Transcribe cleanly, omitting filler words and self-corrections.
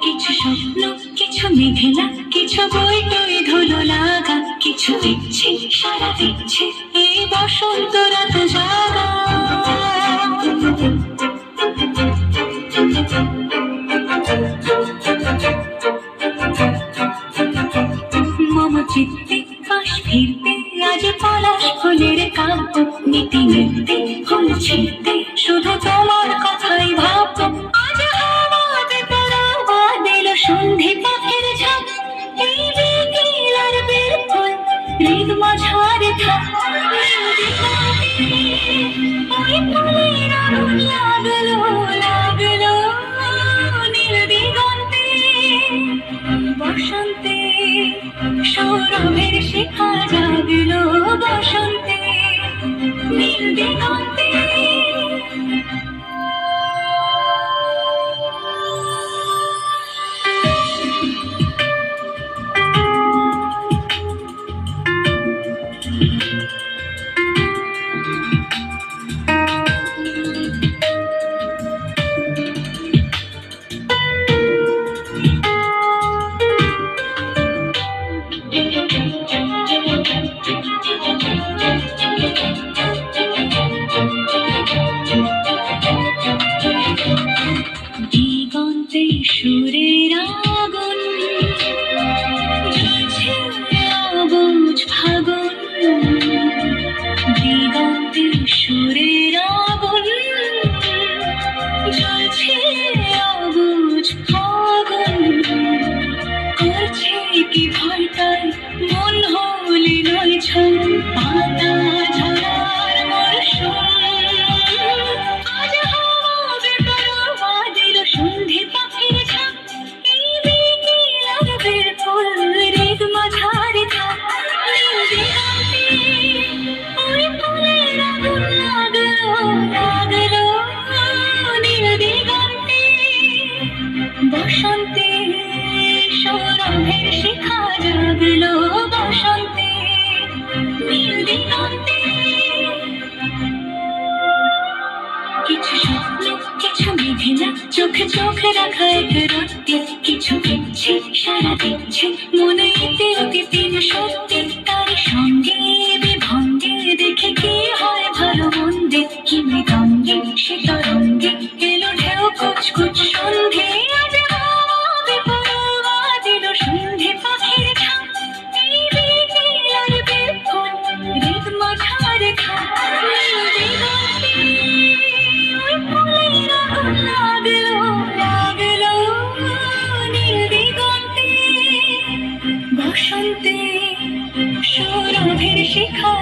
কিছু স্বপ্ন, কিছু মেঘলা, কিছু বই টই ধুলো লাগা, কিছু দিচ্ছে সারা দিচ্ছে এই বসন্ত রাত জাগা। মম চিত্তে পাশ ফিরতে আজ পলাশ ফুলের কাব্য, নীতি নিত্যে ফুল ছিঁড়তে শুধু তোমার কথাই ভাববো। আজ হাওয়াতে পরাওয়া দিল সন্ধে পাখির ঝাঁক, এই বিকেল আর বের ফুল হৃদ মাঝারে থাক। ওই ফুলের আগুন লাগলো লাগলো নীল দিগন্তে, বসন্তে সৌরভের শিখা জাগলো বসন্তে নীল দিগন্তে। দিগন্তে সুরের আগুন জ্বলছে অবুঝ ফাগুন, দিগন্তে সুরের আগুন জ্বলছে অবুঝ ফাগুন। করছে কি ভয়টায় মন হলে নয় ছল, পাতা ঝরার মরশুম। আজ হাওয়াতে পরাওয়া দিল সন্ধে পাখির ঝাঁক, এই বিকেল আর বের ফুল হৃদ মাঝারে থাক। নীল দিগন্তে ওই ফুলের আগুন লাগলো লাগলো নীল দিগন্তে, বসন্তে সৌরভের শিখা জাগলো বসন্তে নীল দিগন্তে। কিছু স্বপ্ন, কিছু মেঘলা, চোখে চোখে রাখা এক রাত্রি, কিছু দিচ্ছে সারা দিচ্ছে মনে ইতি অতিথি সত্যি। তার সঙ্গে বিভঙ্গে দেখে কি হয় ভালো মন্দে, কি মৃদঙ্গে সে তরঙ্গে এলো ঢেউ কুচকুচ সন্ধে। আজ হাওয়াতে পরাওয়া দিল সন্ধে পাখির ঝাঁক, এই বিকেল আর বের ফুল হৃদ মাঝারে থাক। নীল দিগন্তে ওই ফুলের আগুন লাগলো লাগলো নীল দিগন্তে, বসন্তে সৌরভের শিখা